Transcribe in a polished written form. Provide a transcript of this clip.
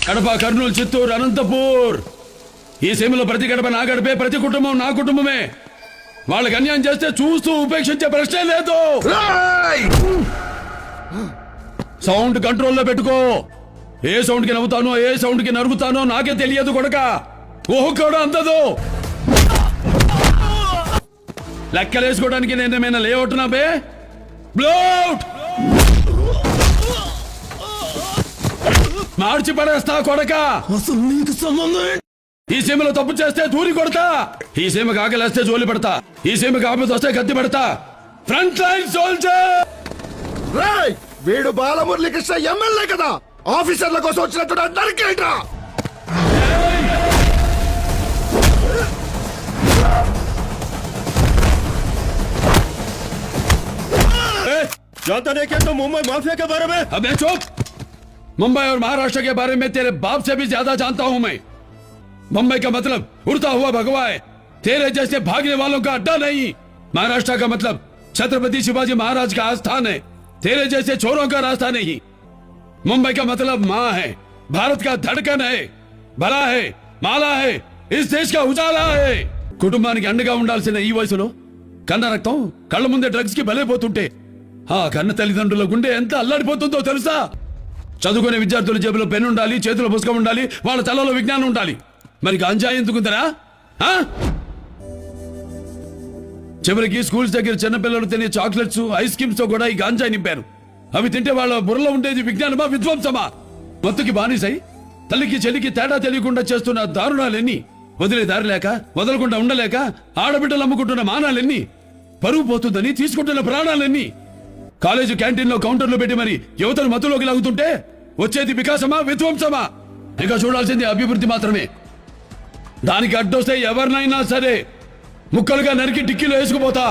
కడప, కర్నూలు, చిత్తూరు, అనంతపూర్, ఈ సీమలో ప్రతి గడప నా గడపే, ప్రతి కుటుంబం నా కుటుంబమే. వాళ్ళకి అన్యాయం చేస్తే చూస్తూ ఉపేక్షించే ప్రశ్నే లేదు. సౌండ్ కంట్రోల్లో పెట్టుకో. ఏ సౌండ్ కి నవ్వుతానో, ఏ సౌండ్ కి నరుగుతానో నాకే తెలియదు కొడక. ఊహ కూడా అందదు. లెక్కలేసుకోవడానికి నేనేమైనా లేఅవుట్నా బే? బ్లౌట్ మార్చి పడేస్తా కొడక. అసలు నీకు సంబంధం? ఈ సీమలో తప్పు చేస్తే దూరి కొడతా. ఈ సీమకు ఆకలేస్తే జోలి పడతా. ఈ సీమకు ఆపద వస్తే కత్తి పడతా. Front line soldier. వీడు బాలమురళీకృష్ణ ఎమ్మెల్యే కదా, ఆఫీసర్ల కోసం వచ్చినట్టు నరికేట. जानता नहीं क्या तो मुंबई माफिया के बारे में? अबे चुप! मुंबई और महाराष्ट्र के बारे में तेरे बाप से भी ज्यादा जानता हूं मैं। मुंबई का मतलब उड़ता हुआ भगवा है, तेरे जैसे भागने वालों का अड्डा नहीं। महाराष्ट्र का मतलब छत्रपति शिवाजी महाराज का आस्थान है, तेरे जैसे चोरों का रास्ता नहीं। मुंबई का मतलब माँ है, भारत का धड़कन है, भला है, माला है, इस देश का उजाला है। కుటుంబానికి అండగా ఉండాల్సిన ఈ వయసులో కన్న రక్తం కళ్ళ ముందే డ్రగ్స్ కి బలైపోతుంటే ఆ కన్న తల్లిదండ్రుల గుండె ఎంత అల్లాడిపోతుందో తెలుసా? చదువుకునే విద్యార్థుల జేబులో పెన్ ఉండాలి, చేతిలో పుస్తకం ఉండాలి, వాళ్ళ తలలో విజ్ఞానం ఉండాలి. మరి గంజాయి ఎందుకుందరా? చివరికి స్కూల్స్ దగ్గర చిన్నపిల్లలు తినే చాక్లెట్స్, ఐస్ క్రీమ్స్ తో కూడా ఈ గాంజాయి నింపారు. అవి తింటే వాళ్ళ బుర్రలో ఉండేది విజ్ఞానమా, విధ్వంసమా? మత్తుకి బానిసై తల్లికి చెల్లికి తేడా తెలియకుండా చేస్తున్న దారుణాలెన్ని, వదిలే దారి లేక వదలకుండా ఉండలేక ఆడబిడ్డలు అమ్ముకుంటున్న మానాలెన్ని, పరువు పోతుందని తీసుకుంటున్న ప్రాణాలెన్ని, కాలేజీ క్యాంటీన్లో కౌంటర్లు పెట్టి మరి యువతను మత్తులోకి లాగుతుంటే వచ్చేది వికాసమా, విధ్వంసమా? ఇంకా చూడాల్సింది అభివృద్ధి మాత్రమే. దానికి అడ్డొస్తే ఎవరినైనా సరే ముక్కలుగా నరికి టిక్కీలో వేసుకుపోతా.